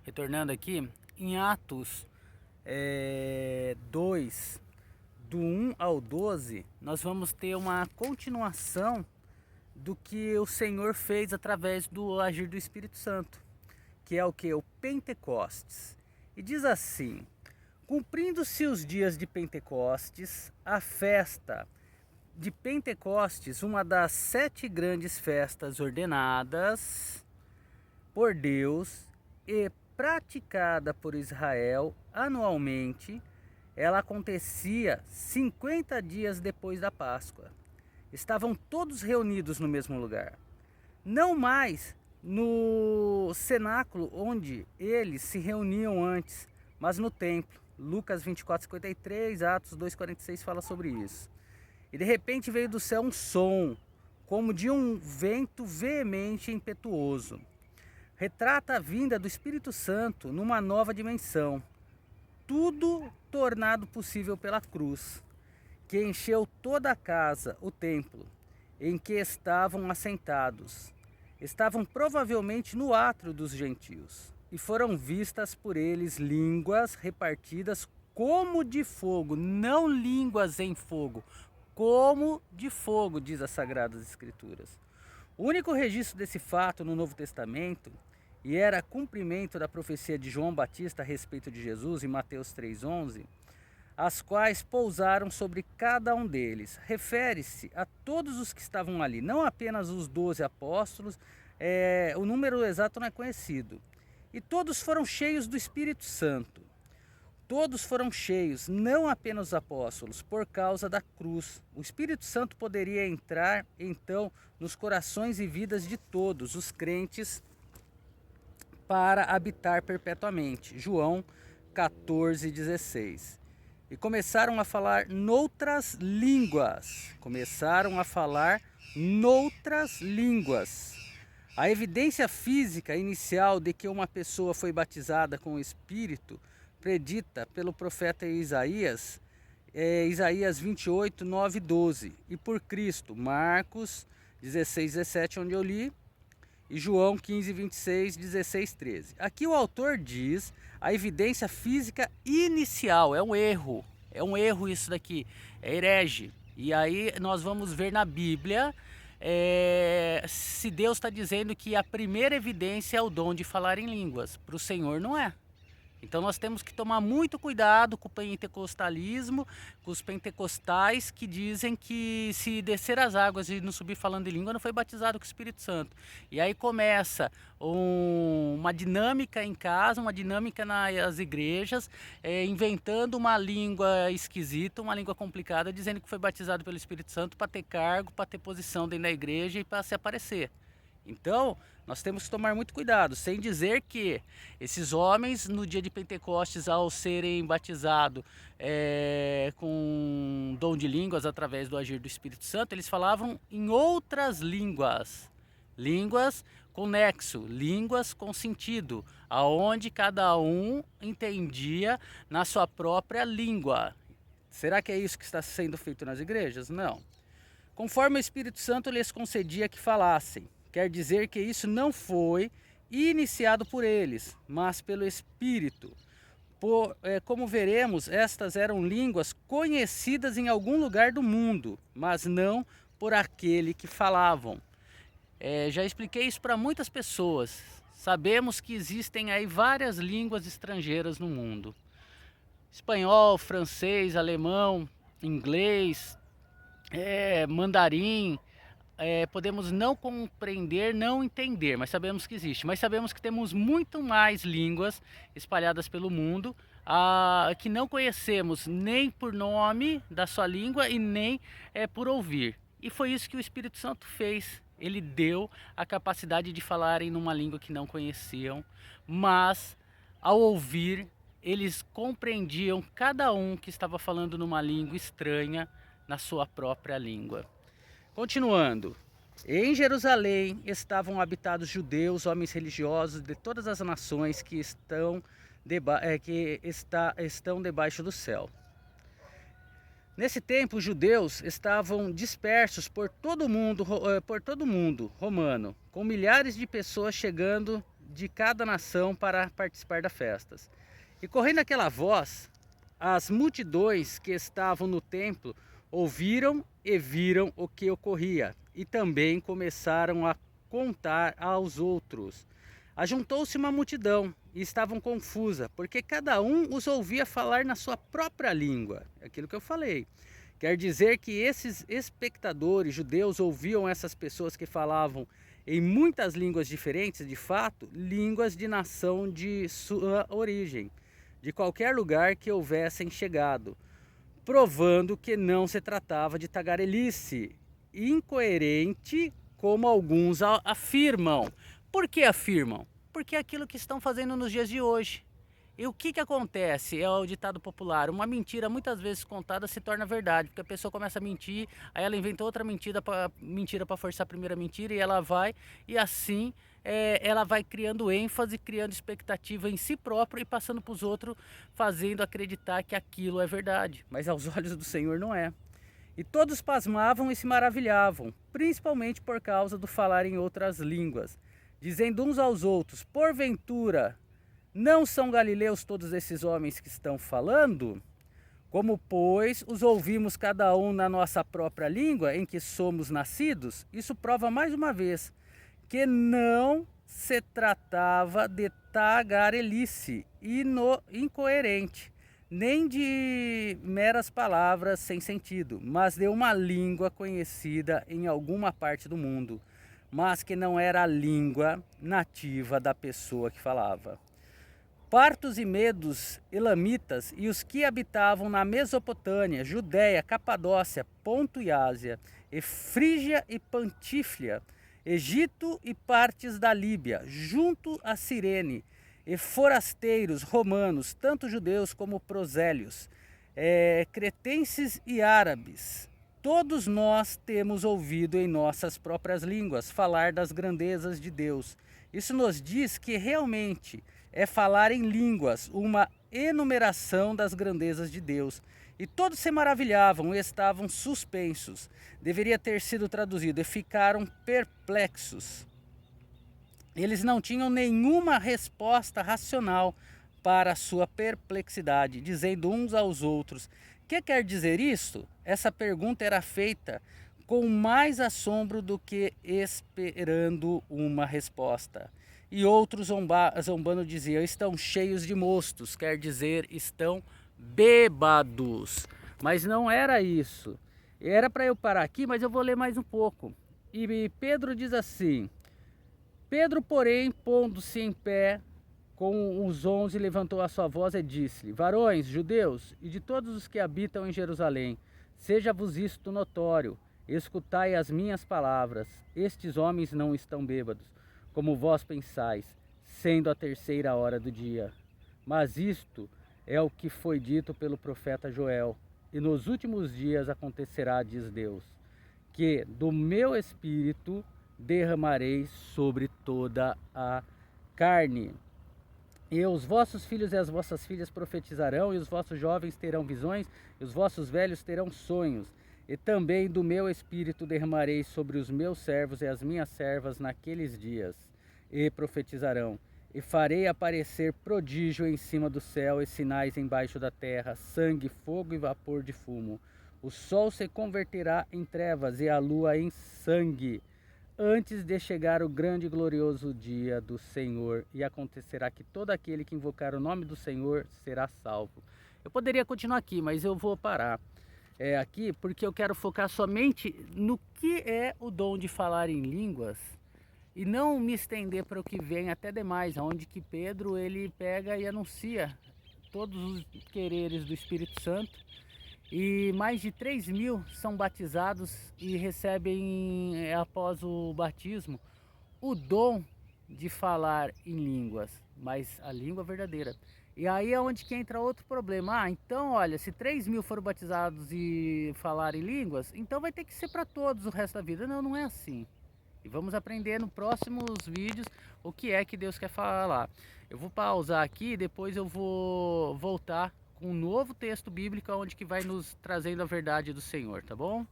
Retornando aqui, em Atos 2, do 1 ao 12, nós vamos ter uma continuação do que o Senhor fez através do agir do Espírito Santo, que é o que? O Pentecostes. E diz assim: cumprindo-se os dias de Pentecostes, a festa de Pentecostes, uma das 7 grandes festas ordenadas por Deus e praticada por Israel anualmente, ela acontecia 50 dias depois da Páscoa. Estavam todos reunidos no mesmo lugar. Não mais no cenáculo onde eles se reuniam antes, mas no templo. Lucas 24:53, Atos 2:46 fala sobre isso. E de repente veio do céu um som, como de um vento veemente e impetuoso. Retrata a vinda do Espírito Santo numa nova dimensão. Tudo tornado possível pela cruz, que encheu toda a casa, o templo, em que estavam assentados. Estavam provavelmente no átrio dos gentios, e foram vistas por eles línguas repartidas como de fogo, não línguas em fogo, como de fogo, diz as Sagradas Escrituras. O único registro desse fato no Novo Testamento, e era cumprimento da profecia de João Batista a respeito de Jesus, em Mateus 3,11, as quais pousaram sobre cada um deles. Refere-se a todos os que estavam ali, não apenas os 12 apóstolos, o número exato não é conhecido. E todos foram cheios do Espírito Santo. Todos foram cheios, não apenas os apóstolos, por causa da cruz. O Espírito Santo poderia entrar, então, nos corações e vidas de todos os crentes para habitar perpetuamente. João 14:16. E começaram a falar noutras línguas. A evidência física inicial de que uma pessoa foi batizada com o Espírito, predita pelo profeta Isaías, Isaías 28, 9 e 12. E por Cristo, Marcos 16, 17, onde eu li, e João 15, 26, 16, 13. Aqui o autor diz a evidência física inicial. É um erro isso daqui, é herege. E aí nós vamos ver na Bíblia se Deus está dizendo que a primeira evidência é o dom de falar em línguas. Para o Senhor não é. Então nós temos que tomar muito cuidado com o pentecostalismo, com os pentecostais que dizem que se descer as águas e não subir falando em língua não foi batizado com o Espírito Santo. E aí começa uma dinâmica em casa, uma dinâmica nas igrejas, inventando uma língua esquisita, uma língua complicada, dizendo que foi batizado pelo Espírito Santo para ter cargo, para ter posição dentro da igreja e para se aparecer. Então, nós temos que tomar muito cuidado, sem dizer que esses homens, no dia de Pentecostes, ao serem batizados com dom de línguas através do agir do Espírito Santo, eles falavam em outras línguas, línguas com nexo, línguas com sentido, aonde cada um entendia na sua própria língua. Será que é isso que está sendo feito nas igrejas? Não. Conforme o Espírito Santo lhes concedia que falassem. Quer dizer que isso não foi iniciado por eles, mas pelo Espírito. Como veremos, estas eram línguas conhecidas em algum lugar do mundo, mas não por aquele que falavam. Já expliquei isso para muitas pessoas. Sabemos que existem aí várias línguas estrangeiras no mundo. Espanhol, francês, alemão, inglês, mandarim. Podemos não compreender, não entender, mas sabemos que existe. Mas sabemos que temos muito mais línguas espalhadas pelo mundo que não conhecemos nem por nome da sua língua e nem por ouvir. E foi isso que o Espírito Santo fez. Ele deu a capacidade de falarem numa língua que não conheciam, mas ao ouvir, eles compreendiam cada um que estava falando numa língua estranha na sua própria língua. Continuando, em Jerusalém estavam habitados judeus, homens religiosos de todas as nações que estão debaixo do céu. Nesse tempo, os judeus estavam dispersos por todo o mundo romano, com milhares de pessoas chegando de cada nação para participar das festas. E correndo aquela voz, as multidões que estavam no templo ouviram e viram o que ocorria, e também começaram a contar aos outros. Ajuntou-se uma multidão e estavam confusa, porque cada um os ouvia falar na sua própria língua. É aquilo que eu falei. Quer dizer que esses espectadores judeus ouviam essas pessoas que falavam em muitas línguas diferentes, de fato, línguas de nação de sua origem, de qualquer lugar que houvessem chegado, provando que não se tratava de tagarelice incoerente, como alguns afirmam. Por que afirmam? Porque é aquilo que estão fazendo nos dias de hoje. E o que acontece? É o ditado popular: uma mentira muitas vezes contada se torna verdade, porque a pessoa começa a mentir, aí ela inventa outra mentira para forçar a primeira mentira, e ela vai, e assim ela vai criando ênfase, criando expectativa em si própria e passando para os outros, fazendo acreditar que aquilo é verdade, mas aos olhos do Senhor não é. E todos pasmavam e se maravilhavam, principalmente por causa do falar em outras línguas, dizendo uns aos outros: porventura não são galileus todos esses homens que estão falando? Como, pois, os ouvimos cada um na nossa própria língua em que somos nascidos, isso prova mais uma vez que não se tratava de tagarelice incoerente, nem de meras palavras sem sentido, mas de uma língua conhecida em alguma parte do mundo, mas que não era a língua nativa da pessoa que falava. Partos e medos, elamitas e os que habitavam na Mesopotâmia, Judéia, Capadócia, Ponto e Ásia, e Frígia e Pantíflia, Egito e partes da Líbia, junto a Cirene, e forasteiros romanos, tanto judeus como prosélios, cretenses e árabes. Todos nós temos ouvido em nossas próprias línguas falar das grandezas de Deus. Isso nos diz que realmente é falar em línguas, uma enumeração das grandezas de Deus. E todos se maravilhavam e estavam suspensos. Deveria ter sido traduzido: e ficaram perplexos. Eles não tinham nenhuma resposta racional para a sua perplexidade, dizendo uns aos outros: que quer dizer isto? Essa pergunta era feita com mais assombro do que esperando uma resposta. E outros zombando diziam: estão cheios de mostos, quer dizer, estão bêbados. Mas não era isso. Era para eu parar aqui, mas eu vou ler mais um pouco. E Pedro diz assim: Pedro, porém, pondo-se em pé com os 11, levantou a sua voz e disse-lhe: varões, judeus, e de todos os que habitam em Jerusalém, seja-vos isto notório, escutai as minhas palavras. Estes homens não estão bêbados, como vós pensais, sendo a 3ª hora do dia. Mas isto é o que foi dito pelo profeta Joel: e nos últimos dias acontecerá, diz Deus, que do meu espírito derramarei sobre toda a carne. E os vossos filhos e as vossas filhas profetizarão, e os vossos jovens terão visões, e os vossos velhos terão sonhos. E também do meu espírito derramarei sobre os meus servos e as minhas servas naqueles dias, e profetizarão. E farei aparecer prodígio em cima do céu e sinais embaixo da terra, sangue, fogo e vapor de fumo. O sol se converterá em trevas e a lua em sangue, antes de chegar o grande e glorioso dia do Senhor. E acontecerá que todo aquele que invocar o nome do Senhor será salvo. Eu poderia continuar aqui, mas eu vou parar aqui, porque eu quero focar somente no que é o dom de falar em línguas e não me estender para o que vem até demais, onde que Pedro ele pega e anuncia todos os quereres do Espírito Santo, e mais de 3.000 são batizados e recebem, após o batismo, o dom de falar em línguas, mas a língua verdadeira. E aí é onde que entra outro problema. Então, olha, se 3.000 foram batizados e falarem línguas, então vai ter que ser para todos o resto da vida. Não, não é assim. E vamos aprender nos próximos vídeos o que é que Deus quer falar. Eu vou pausar aqui e depois eu vou voltar com um novo texto bíblico onde que vai nos trazendo a verdade do Senhor, tá bom?